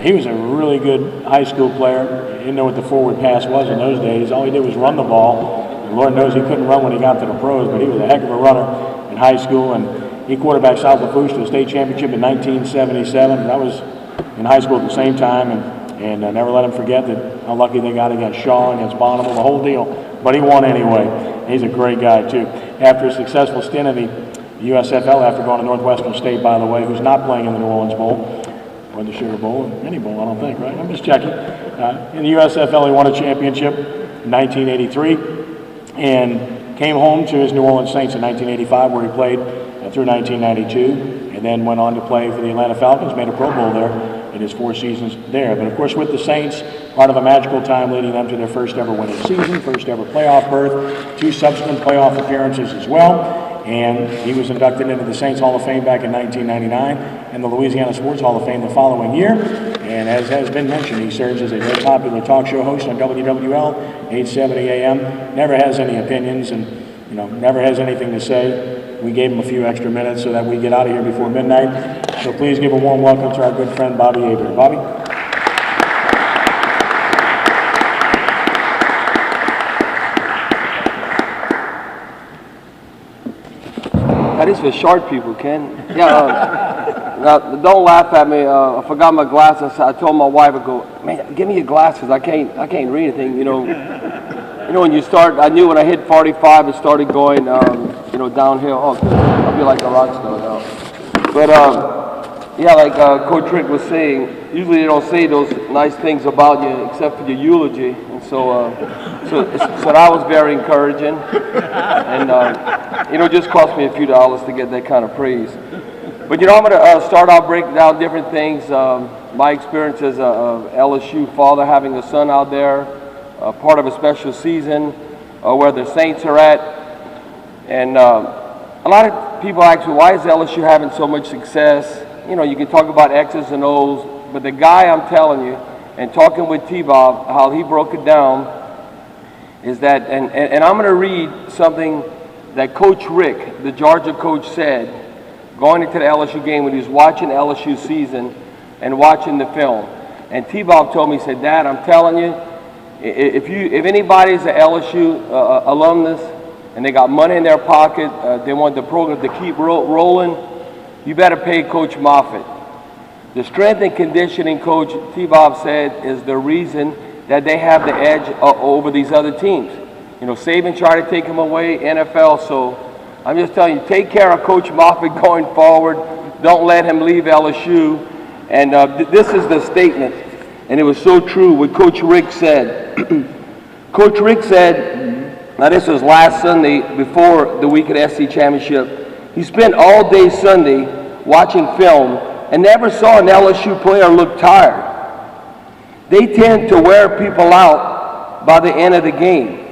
he was a really good high school player. He didn't know what the forward pass was in those days. All he did was run the ball. And Lord knows he couldn't run when he got to the pros, but he was a heck of a runner in high school. And he quarterbacked South Lafourche to a state championship in 1977. That was in high school at the same time. And never let him forget that how lucky they got against Shaw, against Bonneville, the whole deal. But he won anyway. He's a great guy, too. After a successful stint in the USFL, after going to Northwestern State, by the way, who's not playing in the New Orleans Bowl, or the Sugar Bowl, or any bowl, I don't think, right? I'm just checking. In the USFL, he won a championship in 1983 and came home to his New Orleans Saints in 1985, where he played through 1992, and then went on to play for the Atlanta Falcons, made a Pro Bowl there in his 4 seasons there. But of course, with the Saints, part of a magical time leading them to their first ever winning season, first ever playoff berth, 2 subsequent playoff appearances as well. And he was inducted into the Saints Hall of Fame back in 1999 and the Louisiana Sports Hall of Fame the following year. And as has been mentioned, he serves as a very popular talk show host on WWL, 870 AM. Never has any opinions and, never has anything to say. We gave him a few extra minutes so that we get out of here before midnight. So please give a warm welcome to our good friend, Bobby Hebert. Bobby? That is for short people, Ken. Yeah. Now, don't laugh at me. I forgot my glasses. I told my wife, I go, man, give me your glasses. I can't read anything. When you start, I knew when I hit 45, it started going, downhill. Oh, I'll be like a rock star now. But like Coach Rick was saying, usually they don't say those nice things about you except for your eulogy, and so that was very encouraging, and it just cost me a few dollars to get that kind of praise. But I'm going to start out breaking down different things. My experience as a LSU father, having a son out there, part of a special season where the Saints are at, and a lot of people ask me, why is LSU having so much success? You can talk about X's and O's, but the guy I'm telling you, and talking with T-Bob, how he broke it down, is that, and I'm going to read something that Coach Rick, the Georgia coach, said going into the LSU game when he was watching LSU season and watching the film. And T-Bob told me, he said, Dad, I'm telling you, if anybody's an LSU alumnus and they got money in their pocket, they want the program to keep rolling, you better pay Coach Moffitt. The strength and conditioning coach, T-Bob said, is the reason that they have the edge over these other teams. Saban tried to take him away, NFL, so I'm just telling you, take care of Coach Moffitt going forward. Don't let him leave LSU. And this is the statement, and it was so true what Coach Rick said. Coach Rick said, now this was last Sunday before the week of the SC Championship, he spent all day Sunday watching film and never saw an LSU player look tired. They tend to wear people out by the end of the game.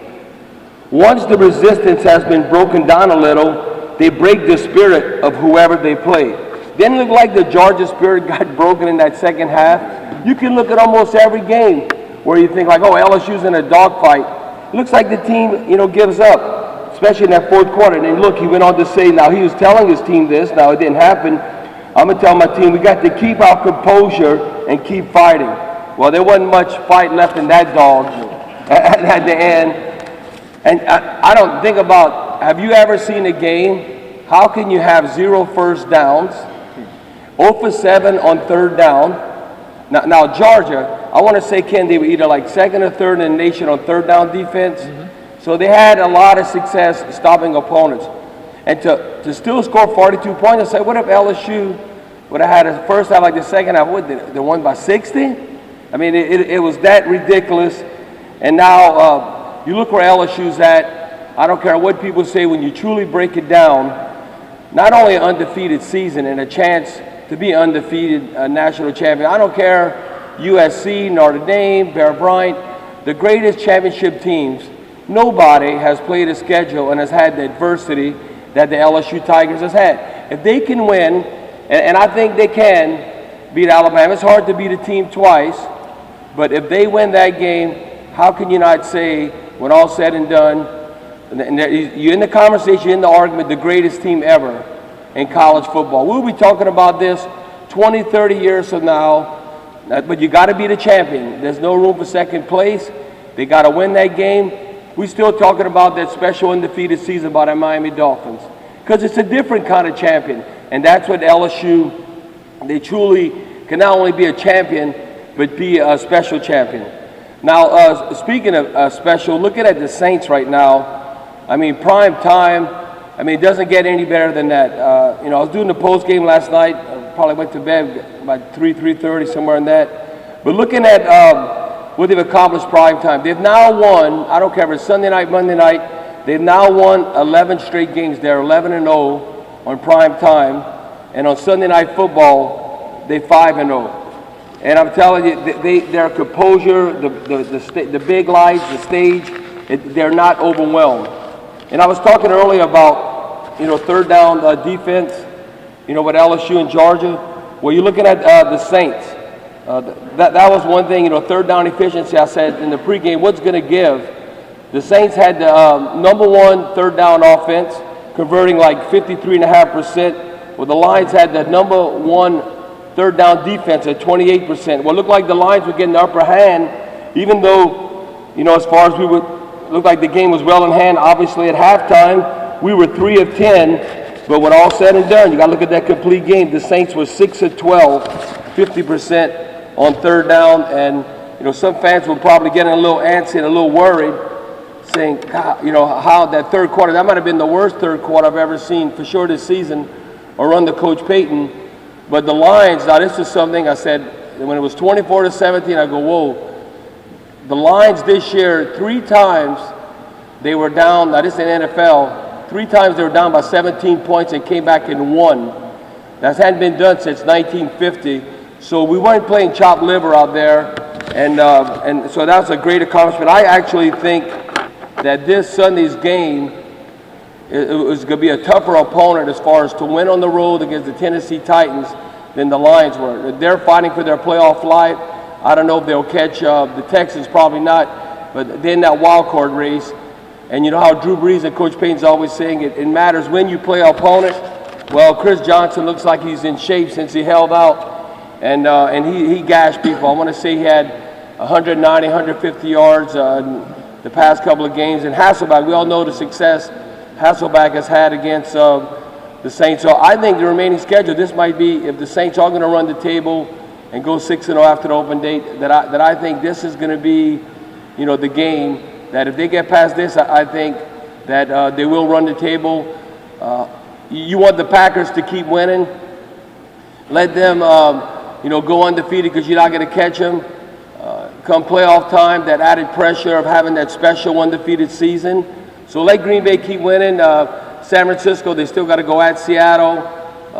Once the resistance has been broken down a little, they break the spirit of whoever they play. Didn't look like the Georgia spirit got broken in that second half. You can look at almost every game where you think like, oh, LSU's in a dogfight. It looks like the team, gives up, especially in that fourth quarter. And then look, he went on to say, now he was telling his team this, now it didn't happen. I'm going to tell my team, we got to keep our composure and keep fighting. Well, there wasn't much fight left in that dog at the end. And I don't think about, have you ever seen a game? How can you have 0 first downs, 0 for 7 on third down? Now Georgia, I want to say, Ken, they were either like second or third in the nation on third down defense. Mm-hmm. So they had a lot of success stopping opponents. And to still score 42 points, I say, what if LSU would have had a first half like the second half? What, they won by 60? I mean, it was that ridiculous. And now you look where LSU's at. I don't care what people say, when you truly break it down, not only an undefeated season and a chance to be undefeated national champion. I don't care USC, Notre Dame, Bear Bryant, the greatest championship teams. Nobody has played a schedule and has had the adversity that the LSU Tigers has had. If they can win, and I think they can beat Alabama. It's hard to beat a team twice, but if they win that game, how can you not say, when all said and done, and you're in the conversation, you're in the argument, the greatest team ever in college football. We'll be talking about this 20, 30 years from now. But you got to be the champion. There's no room for second place. They got to win that game. We're still talking about that special undefeated season by the Miami Dolphins, because it's a different kind of champion. And that's what LSU, they truly can not only be a champion, but be a special champion. Now, speaking of special, looking at the Saints right now, I mean, prime time, I mean, it doesn't get any better than that. You know, I was doing the post game last night. I probably went to bed about 3:30, somewhere in that. But looking at what they've accomplished prime time, they've now won, I don't care if it's Sunday night, Monday night, they've now won 11 straight games. They're 11-0 on prime time. And on Sunday Night Football, they're 5-0. And I'm telling you, their composure, the big lights, the stage, they're not overwhelmed. And I was talking earlier about, you know, third down defense, you know, with LSU and Georgia. Well, you're looking at the Saints. That was one thing, you know, third down efficiency. I said in the pregame, what's going to give? The Saints had the #1 third down offense, converting like 53.5%. Well, the Lions had the #1 third down defense at 28%. Well, it looked like the Lions were getting the upper hand, even though, you know, as far as we would look like the game was well in hand. Obviously, at halftime, we were 3 of 10. But when all said and done, you got to look at that complete game. The Saints were 6 of 12, 50% on third down. And, you know, some fans were probably getting a little antsy and a little worried, saying, God, you know, how that third quarter, that might have been the worst third quarter I've ever seen for sure this season or under Coach Payton. But the Lions, now this is something I said, when it was 24-17, I go, whoa. The Lions this year, 3 times they were down, now this is in NFL, 3 times they were down by 17 points and came back and won. That hadn't been done since 1950. So we weren't playing chopped liver out there. And so that's a great accomplishment. I actually think that this Sunday's game, it was going to be a tougher opponent as far as to win on the road against the Tennessee Titans than the Lions were. They're fighting for their playoff life. I don't know if they'll catch the Texans, probably not, but they're in that wild card race. And you know how Drew Brees and Coach Payton's always saying it matters when you play an opponent. Well, Chris Johnson looks like he's in shape since he held out, and he gashed people. I want to say he had 190, 150 yards the past couple of games. And Hasselbeck, we all know the success Hasselbeck has had against the Saints. So I think the remaining schedule, this might be, if the Saints are going to run the table and go 6-0 after the open date, that I think this is going to be, you know, the game that if they get past this, I think that they will run the table. You want the Packers to keep winning. Let them, you know, go undefeated because you're not going to catch them. Come playoff time, that added pressure of having that special undefeated season. So let Green Bay keep winning. San Francisco, they still got to go at Seattle.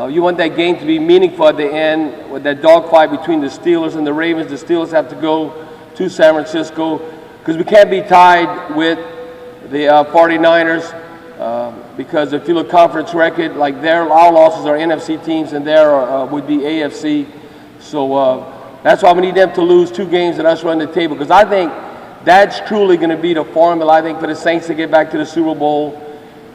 You want that game to be meaningful at the end with that dogfight between the Steelers and the Ravens. The Steelers have to go to San Francisco because we can't be tied with the 49ers because if you look conference record, like our losses are NFC teams and their would be AFC. So that's why we need them to lose 2 games and us run the table, because I think that's truly going to be the formula, I think, for the Saints to get back to the Super Bowl.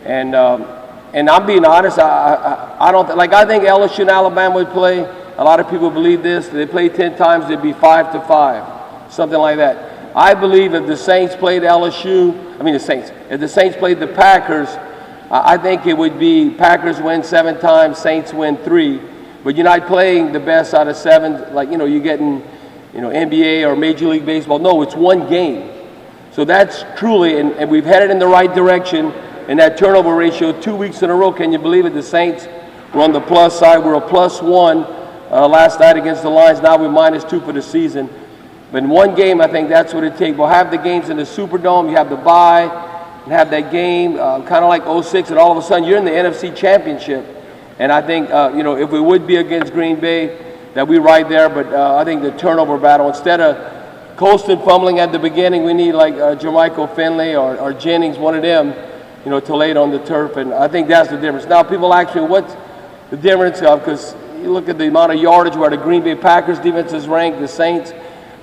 And I'm being honest, I don't like. I think LSU and Alabama would play. A lot of people believe this. They play 10 times, they'd be 5-5, something like that. I believe if the Saints played if the Saints played the Packers, I think it would be Packers win 7 times, Saints win 3. But you're not playing the best out of 7, like, you know, you're getting, you know, NBA or Major League Baseball. No, it's 1 game. So that's truly, and we've headed in the right direction. And that turnover ratio, 2 weeks in a row, can you believe it? The Saints were on the plus side. We're a +1 last night against the Lions. Now we're -2 for the season. But in 1 game, I think that's what it takes. We'll have the games in the Superdome. You have the bye and have that game, kind of like 06, and all of a sudden you're in the NFC Championship. And I think, you know, if we would be against Green Bay, that we're right there. But I think the turnover battle, instead of Colston fumbling at the beginning, we need like Jermichael Finley or Jennings, one of them, you know, to lay it on the turf. And I think that's the difference. Now people ask me, what's the difference? Because you look at the amount of yardage where the Green Bay Packers defense is ranked, the Saints.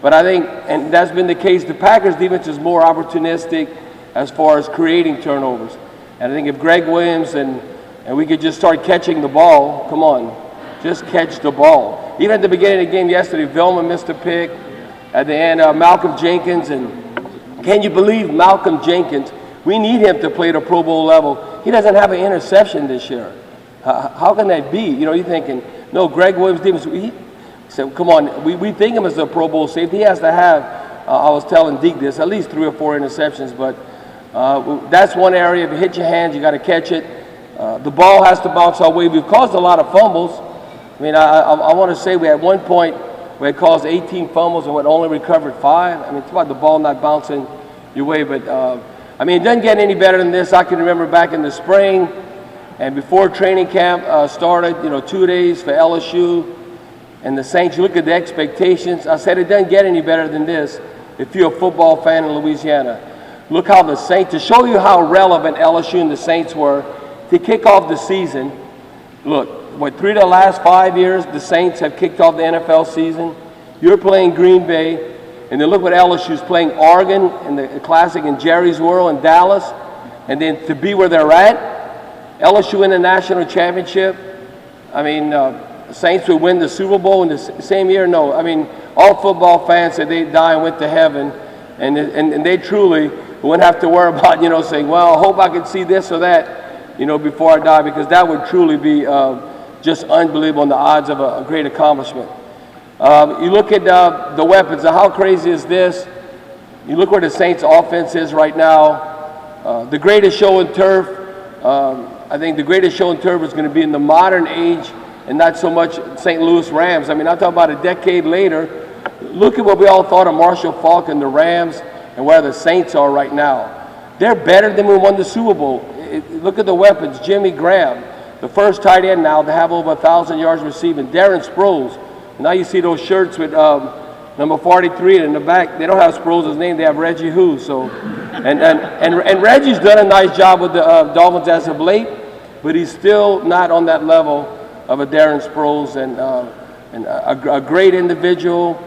But I think, and that's been the case, the Packers defense is more opportunistic as far as creating turnovers. And I think if Greg Williams and we could just start catching the ball, come on. Just catch the ball. Even at the beginning of the game yesterday, Vilma missed a pick. At the end, Malcolm Jenkins, and can you believe Malcolm Jenkins? We need him to play at a Pro Bowl level. He doesn't have an interception this year. How can that be? You know, you're thinking, no, Greg Williams, he said, come on, we think him as a Pro Bowl safety. He has to have, I was telling Deke this, at least 3 or 4 interceptions, but that's one area. If you hit your hands, you got to catch it. The ball has to bounce our way. We've caused a lot of fumbles. I mean, I want to say we at one point we had caused 18 fumbles and we only recovered 5. I mean, it's about the ball not bouncing your way, but I mean, it doesn't get any better than this. I can remember back in the spring and before training camp started, you know, 2 days for LSU and the Saints. You look at the expectations. I said it doesn't get any better than this if you're a football fan in Louisiana. Look how the Saints, to show you how relevant LSU and the Saints were, to kick off the season. Look, 3 of the last 5 years, the Saints have kicked off the NFL season. You're playing Green Bay, and then look what LSU's playing Oregon in the Classic in Jerry's World in Dallas, and then to be where they're at, LSU in the national championship. I mean, Saints would win the Super Bowl in the same year. No, I mean, all football fans said they'd die and went to heaven, and they truly wouldn't have to worry about, you know, saying, well, I hope I could see this or that, you know, before I die, because that would truly be just unbelievable and the odds of a great accomplishment. You look at the weapons. How crazy is this? You look where the Saints' offense is right now. The greatest show in turf, I think the greatest show in turf is going to be in the modern age and not so much St. Louis Rams. I mean, I'm talking about a decade later. Look at what we all thought of Marshall Faulk and the Rams and where the Saints are right now. They're better than we won the Super Bowl. Look at the weapons. Jimmy Graham, the first tight end now to have over 1,000 yards receiving. Darren Sproles. Now you see those shirts with number 43 in the back. They don't have Sproles' name. They have Reggie Who. So, and Reggie's done a nice job with the Dolphins as of late, but he's still not on that level of a Darren Sproles and a great individual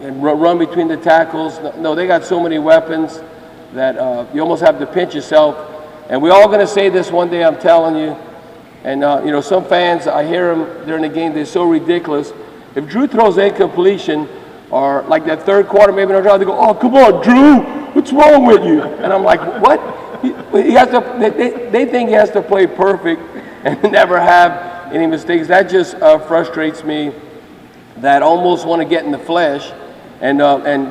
and run between the tackles. No, they got so many weapons that you almost have to pinch yourself. And we're all going to say this one day, I'm telling you. And, you know, some fans, I hear them during the game, they're so ridiculous. If Drew throws a incompletion, or like that third quarter, maybe they're trying to go, oh, come on, Drew, what's wrong with you? And I'm like, what? He has to, they think he has to play perfect and never have any mistakes. That just frustrates me, that I almost want to get in the flesh and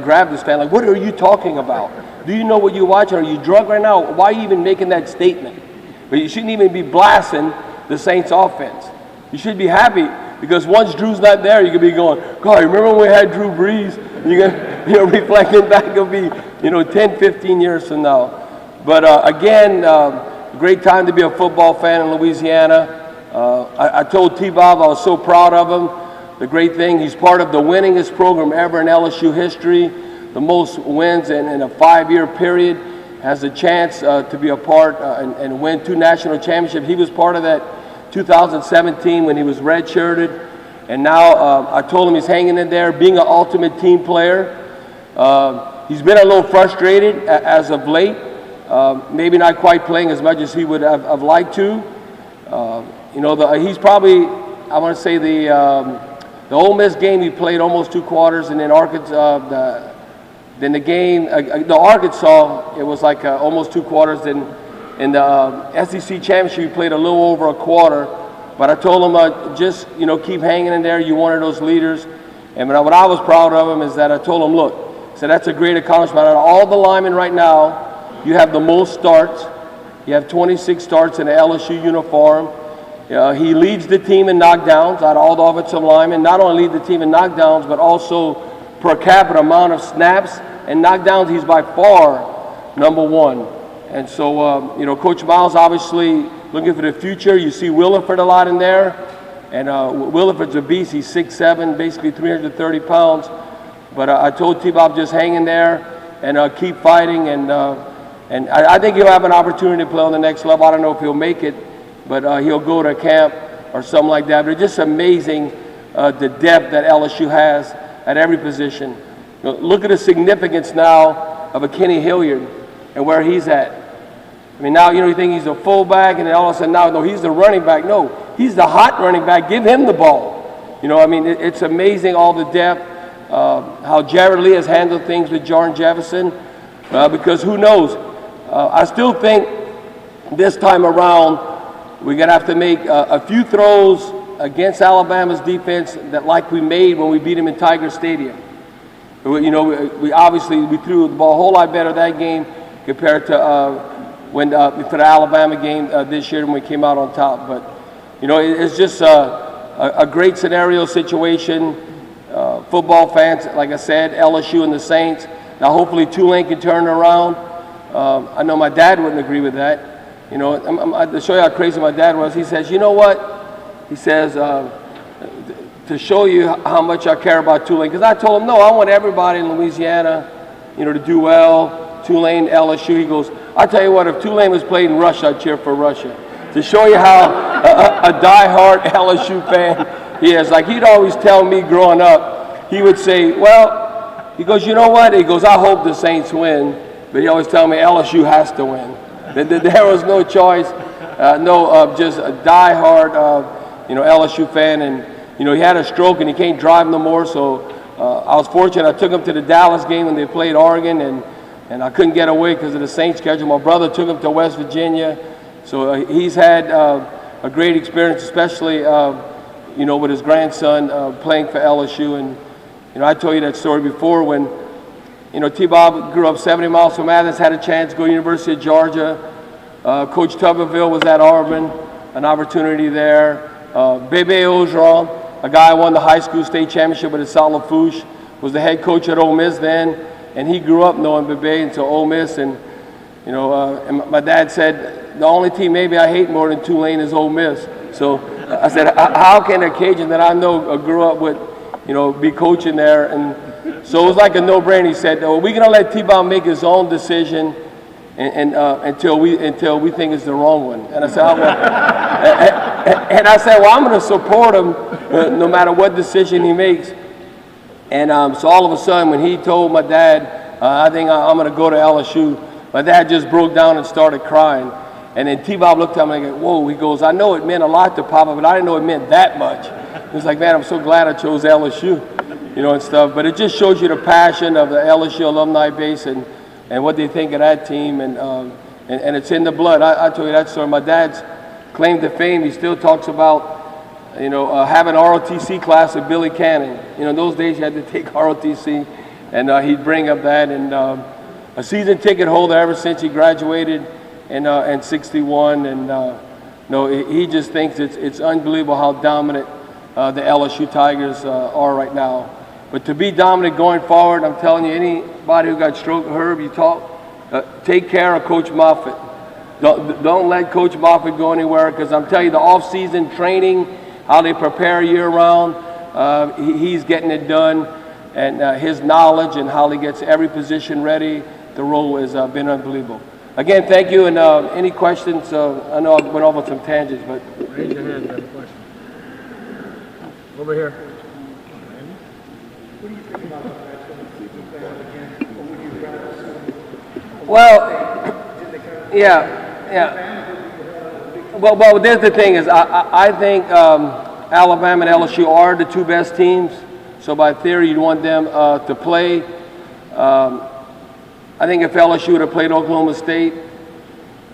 grab this fan. Like, what are you talking about? Do you know what you're watching? Are you drunk right now? Why are you even making that statement? But you shouldn't even be blasting the Saints offense. You should be happy, because once Drew's not there, you could be going, God, remember when we had Drew Brees? You're going to, reflecting back, it'll be, 10, 15 years from now. But again, great time to be a football fan in Louisiana. I told T-Bob I was so proud of him. The great thing, he's part of the winningest program ever in LSU history, the most wins in a 5-year period, has a chance to be a part and win 2 national championships. He was part of that 2017 when he was redshirted, and now I told him he's hanging in there, being an ultimate team player. He's been a little frustrated as of late, maybe not quite playing as much as he would have liked to. He's probably, I want to say the Ole Miss game he played almost 2 quarters, and then Arkansas, then the game, Arkansas, it was like almost 2 quarters. Then in the SEC championship, he played a little over a quarter. But I told him, just keep hanging in there. You're one of those leaders. And what I was proud of him is that I told him, look, so that's a great accomplishment. Out of all the linemen right now, you have the most starts. You have 26 starts in the LSU uniform. He leads the team in knockdowns out of all the offensive linemen. Not only lead the team in knockdowns, but also per capita amount of snaps and knockdowns. He's by far number 1. And so, Coach Miles obviously looking for the future. You see Williford a lot in there. And Williford's a beast. He's 6'7", basically 330 pounds. But I told T-Bob just hang in there and keep fighting. And I think he'll have an opportunity to play on the next level. I don't know if he'll make it, but he'll go to camp or something like that. But it's just amazing the depth that LSU has at every position. Look at the significance now of a Kenny Hilliard and where he's at. I mean, now, you think he's a fullback, and then all of a sudden now, no, he's the running back. No, he's the hot running back. Give him the ball. You know, I mean, it's amazing all the depth, how Jared Lee has handled things with Jordan Jefferson, because who knows? I still think this time around we're going to have to make a few throws against Alabama's defense that like we made when we beat them in Tiger Stadium. You know, we obviously threw the ball a whole lot better that game compared to for the Alabama game this year when we came out on top. But you know, it's just a great scenario situation. Football fans, like I said, LSU and the Saints. Now hopefully Tulane can turn it around. I know my dad wouldn't agree with that. You know, to show you how crazy my dad was, he says, you know what? He says, to show you how much I care about Tulane, because I told him, no, I want everybody in Louisiana, you know, to do well. Tulane, LSU. He goes, I tell you what, if Tulane was played in Russia, I'd cheer for Russia. To show you how a diehard LSU fan he is. Like he'd always tell me growing up, he would say, well, he goes, you know what? He goes, I hope the Saints win, but he always tell me LSU has to win. There was no choice, just a diehard, you know, LSU fan, and you know he had a stroke and he can't drive no more. So I was fortunate. I took him to the Dallas game when they played Oregon, and I couldn't get away because of the Saints schedule. My brother took him to West Virginia, so he's had a great experience, especially you know, with his grandson playing for LSU. And you know, I told you that story before when. You know, T-Bob grew up 70 miles from Athens, had a chance to go to University of Georgia. Coach Tuberville was at Auburn, an opportunity there. Bebe Ogeron, a guy who won the high school state championship with South Lafourche, was the head coach at Ole Miss then, and he grew up knowing Bebe until Ole Miss. And you know, and my dad said the only team maybe I hate more than Tulane is Ole Miss. So I said, how can a Cajun that I know grew up with, you know, be coaching there? And so it was like a no-brainer. He said, "Well, we're gonna let T-Bob make his own decision, until we think it's the wrong one." And I said, "Well, I'm gonna support him no matter what decision he makes." And so all of a sudden, when he told my dad, "I think I'm gonna go to LSU," my dad just broke down and started crying. And then T-Bob looked at me and goes, "Whoa!" He goes, "I know it meant a lot to Papa, but I didn't know it meant that much." He was like, "Man, I'm so glad I chose LSU." You know, and stuff, but it just shows you the passion of the LSU alumni base and what they think of that team, and it's in the blood. I told you that story. My dad's claim to fame, he still talks about, you know, having an ROTC class with Billy Cannon. You know, in those days you had to take ROTC, and he'd bring up that, and a season ticket holder ever since he graduated in '61, and no, he just thinks it's unbelievable how dominant the LSU Tigers are right now. But to be dominant going forward, I'm telling you, anybody who got stroke, Herb, you talk, take care of Coach Moffitt. Don't let Coach Moffitt go anywhere, because I'm telling you, the off-season training, how they prepare year-round, he's getting it done, and his knowledge and how he gets every position ready, the role has been unbelievable. Again, thank you, and any questions? I know I went off on some tangents, but... Raise your hand if you have a question. Over here. What do you think about the fact that the season playing again, or would you rather? Well, yeah. Well, there's the thing is, I think Alabama and LSU are the two best teams. So by theory, you'd want them to play. I think if LSU would have played Oklahoma State,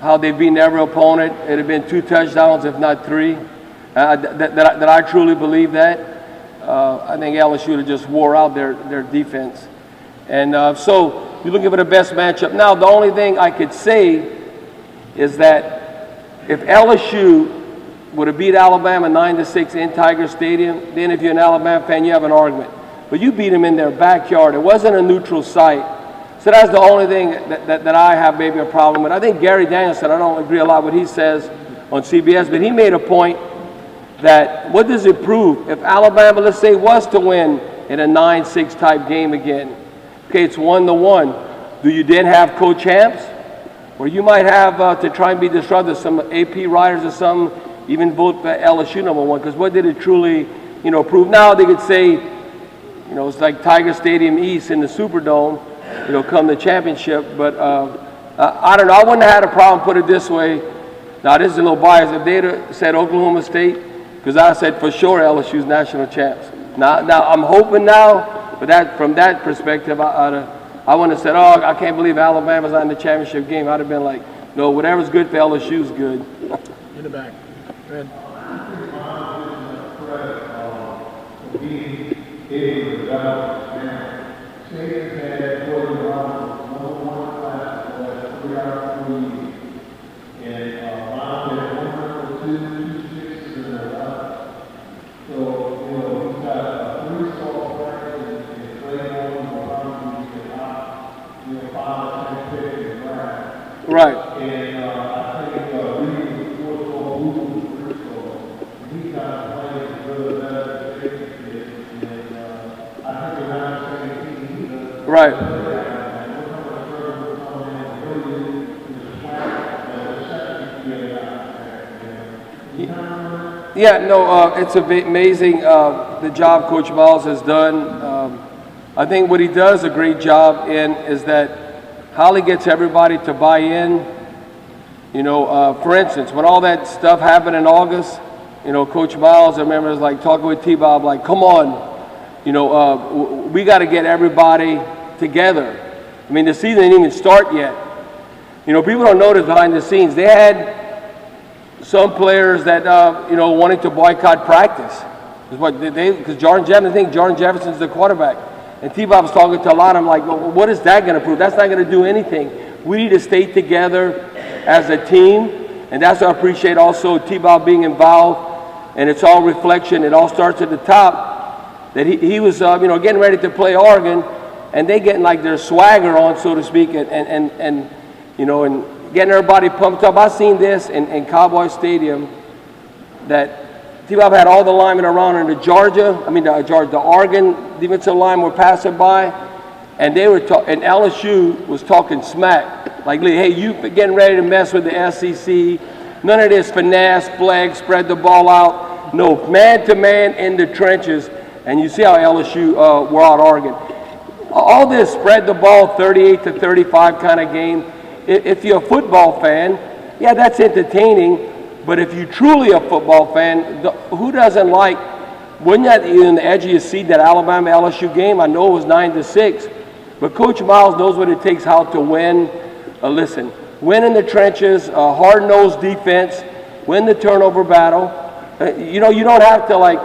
how they've beaten every opponent, it'd have been 2 touchdowns, if not 3. That I truly believe that. I think LSU would have just wore out their defense. And so you're looking for the best matchup. Now, the only thing I could say is that if LSU would have beat Alabama 9-6 in Tiger Stadium, then if you're an Alabama fan, you have an argument. But you beat them in their backyard. It wasn't a neutral site. So that's the only thing that I have maybe a problem with. I think Gary Danielson, I don't agree a lot with what he says on CBS, but he made a point that what does it prove if Alabama, let's say, was to win in a 9-6 type game again? Okay, it's 1-1. Do you then have co-champs? Or you might have, to try and be disruptive, some AP riders or some, even vote for LSU #1, because what did it truly, you know, prove? Now they could say, you know, it's like Tiger Stadium East in the Superdome, you know, come the championship, but I don't know. I wouldn't have had a problem, put it this way. Now, this is a little biased. If they'd have said Oklahoma State because I said for sure LSU's national champs. Now I'm hoping now, but from that perspective, I wouldn't have said, oh, I can't believe Alabama's not in the championship game. I'd have been like, no, whatever's good for LSU's good. In the back. Go ahead. Right. And I think Reed was fourth ball moving for Frisco. He got playing really better than and I think around 17, Right. Yeah, no, it's amazing the job Coach Miles has done. I think what he does a great job in is that how he gets everybody to buy in. You know, for instance, when all that stuff happened in August, you know, Coach Miles, I remember, was like talking with T-Bob, like, come on, you know, we got to get everybody together. I mean, the season didn't even start yet. You know, people don't notice behind the scenes. They had some players that, you know, wanted to boycott practice. Because Jordan Jefferson's the quarterback. And T-Bob was talking to a lot of them like, well, what is that going to prove? That's not going to do anything. We need to stay together as a team. And that's what I appreciate also T-Bob being involved. And it's all reflection. It all starts at the top. That he was, you know, getting ready to play Oregon. And they getting like their swagger on, so to speak. And you know, and getting everybody pumped up. I seen this in Cowboy Stadium that T-Bob had all the linemen around in the Oregon defensive line were passing by, and they were and LSU was talking smack. Like, hey, you getting ready to mess with the SEC. None of this finesse, flag, spread the ball out. No, man-to-man in the trenches. And you see how LSU were out Oregon. All this spread the ball 38-35 kind of game. If you're a football fan, yeah, that's entertaining. But if you're truly a football fan, who doesn't like, wasn't that in the edge of your seat, that Alabama-LSU game? I know it was 9-6. But Coach Miles knows what it takes how to win. Listen, win in the trenches, hard-nosed defense, win the turnover battle. You know, you don't have to, like,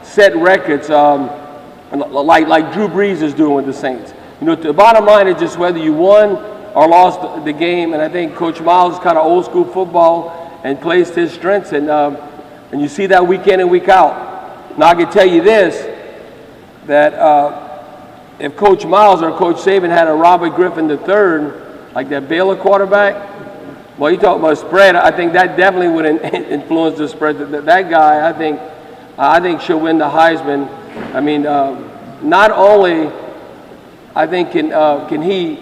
set records like Drew Brees is doing with the Saints. You know, the bottom line is just whether you won or lost the game. And I think Coach Miles is kind of old-school football and plays to his strengths, and you see that week in and week out. Now I can tell you this, that if Coach Miles or Coach Saban had a Robert Griffin III, like that Baylor quarterback, well, you talk about spread, I think that definitely would influence the spread. That guy, I think should win the Heisman. I mean, not only I think can he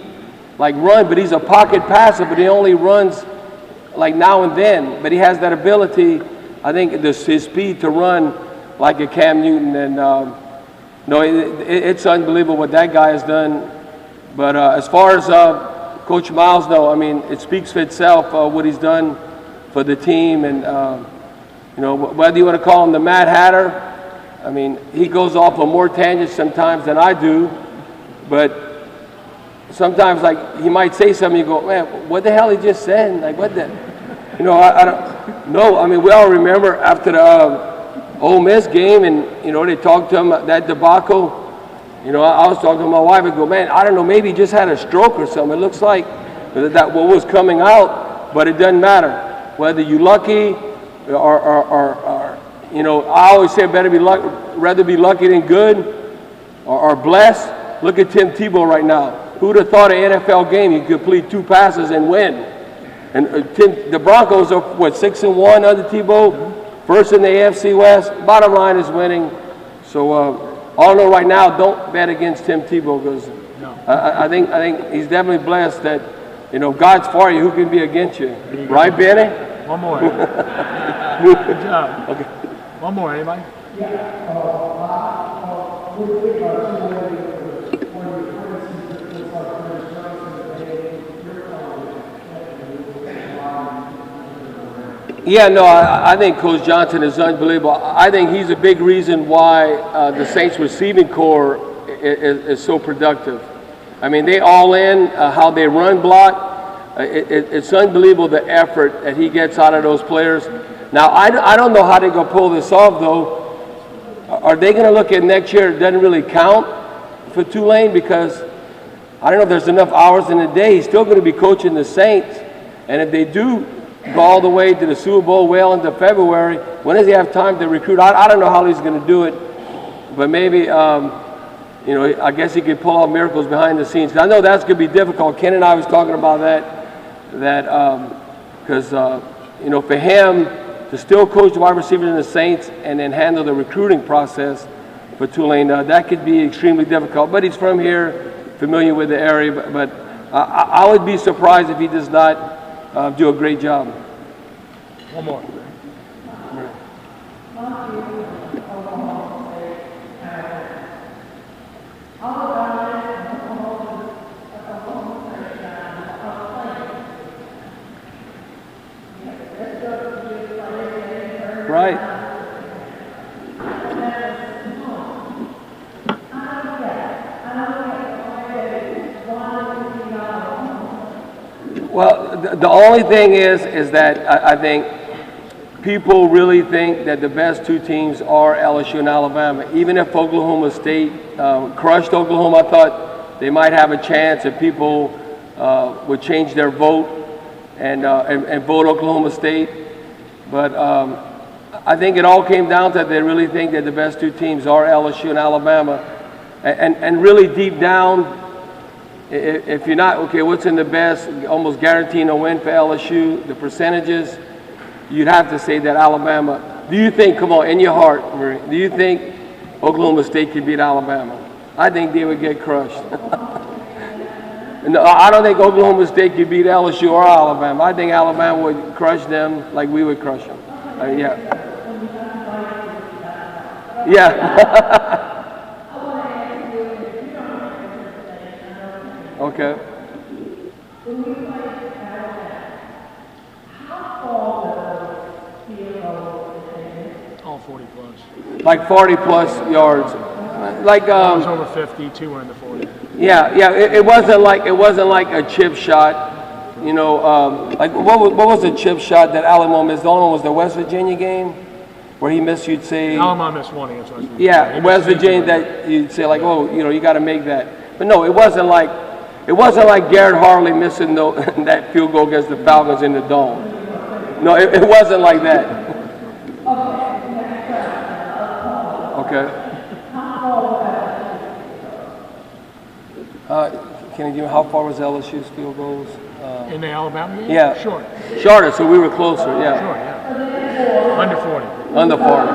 like run, but he's a pocket passer, but he only runs like now and then, but he has that ability, I think, his speed to run like a Cam Newton. And no, it's unbelievable what that guy has done. But as far as Coach Miles, though, I mean, it speaks for itself what he's done for the team. And you know, whether you want to call him the Mad Hatter, I mean, he goes off on more tangents sometimes than I do. But sometimes, like, he might say something, you go, man, what the hell he just said? Like, what the, you know, I don't know. I mean, we all remember after the Ole Miss game, and, you know, they talked to him, that debacle. You know, I was talking to my wife, and go, man, I don't know, maybe he just had a stroke or something. It looks like that what was coming out, but it doesn't matter. Whether you're lucky or you know, I always say rather be lucky than good or blessed. Look at Tim Tebow right now. Who would have thought an NFL game he could complete 2 passes and win? And the Broncos are, what, 6-1 under Tebow? First in the AFC West. Bottom line is winning. So all I know right now, don't bet against Tim Tebow, because I think he's definitely blessed that, you know, God's for you. Who can be against you? Right, Benny? One more. Good job. Okay. One more, anybody? Yeah, no, I think Coach Johnson is unbelievable. I think he's a big reason why the Saints receiving core is so productive. I mean, they all in, how they run block. It's unbelievable the effort that he gets out of those players. Now, I don't know how they're going to pull this off, though. Are they going to look at next year? It doesn't really count for Tulane because I don't know if there's enough hours in the day. He's still going to be coaching the Saints. And if they do go all the way to the Super Bowl well into February, when does he have time to recruit? I don't know how he's going to do it. But maybe, you know, I guess he could pull off miracles behind the scenes. I know that's going to be difficult. Ken and I was talking about because, you know, for him to still coach the wide receivers in the Saints and then handle the recruiting process for Tulane, that could be extremely difficult. But he's from here, familiar with the area. But I would be surprised if he does not do a great job. One more. Right. Well, the only thing is that I think people really think that the best two teams are LSU and Alabama. Even if Oklahoma State crushed Oklahoma, I thought they might have a chance if people would change their vote and vote Oklahoma State. But I think it all came down to that they really think that the best two teams are LSU and Alabama. And really deep down, if you're not, okay, what's in the best, almost guaranteeing a win for LSU, the percentages, you'd have to say that Alabama. Do you think, come on, in your heart, Marie, do you think Oklahoma State could beat Alabama? I think they would get crushed. No, I don't think Oklahoma State could beat LSU or Alabama. I think Alabama would crush them like we would crush them. Yeah. Yeah. Okay. All 40 plus. Like 40 plus yards. Like One was over 50, two were in the 40. Yeah. It wasn't like a chip shot. You know, like what was the chip shot that Alamo missed? The only one was the West Virginia game where he missed. You'd say Alamo missed one against West Virginia. Yeah, West Virginia that you'd say like, oh, you know, you got to make that. But no, it wasn't like Garrett Harley missing that field goal against the Falcons in the dome. No, it wasn't like that. Okay. Can you give me how far was LSU's field goals? In the Alabama game? Yeah. Short. Shorter, so we were closer, yeah. Short, yeah. Under 40. Under 40.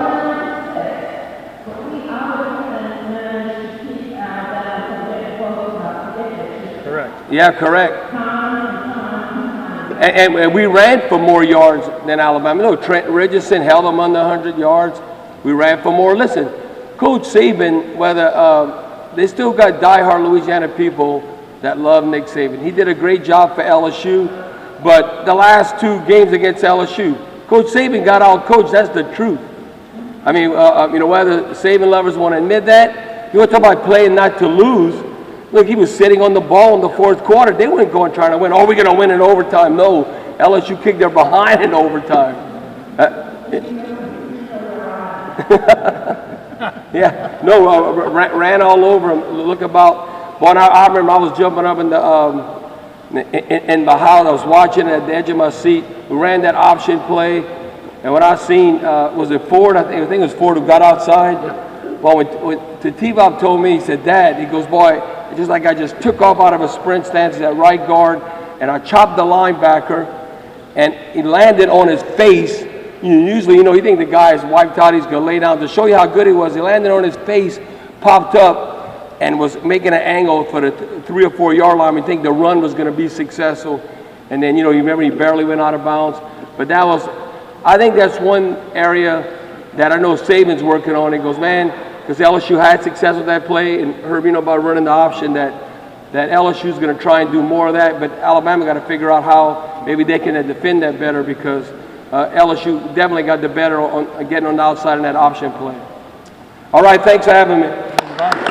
Correct. Yeah, correct. And we ran for more yards than Alabama. No, Trent Richardson held them under 100 yards. We ran for more. Listen, Coach Saban, whether they still got diehard Louisiana people that love Nick Saban. He did a great job for LSU, but the last two games against LSU, Coach Saban got out coached. That's the truth. I mean, you know, whether Saban lovers want to admit that, you want to talk about playing not to lose. Look, he was sitting on the ball in the fourth quarter. They weren't going trying to win. Oh, we're going to win in overtime. No, LSU kicked their behind in overtime. Yeah, no, ran all over him. Look about, boy, I remember I was jumping up in the house. I was watching it at the edge of my seat. We ran that option play, and what I seen, was it Ford? I think it was Ford who got outside. Well, when T-Bob told me, he said, Dad, he goes, boy, it's just like I just took off out of a sprint stance at right guard, and I chopped the linebacker, and he landed on his face. Usually, you know, you think the guy is wiped out, he's going to lay down. To show you how good he was, he landed on his face, popped up, and was making an angle for the 3 or 4 yard line. We think the run was going to be successful. And then, you know, you remember he barely went out of bounds. But that was, I think that's one area that I know Saban's working on. He goes, man, because LSU had success with that play, and Herb, you know, about running the option, that LSU's going to try and do more of that. But Alabama got to figure out how maybe they can defend that better, because LSU definitely got the better on getting on the outside in that option play. All right, thanks for having me.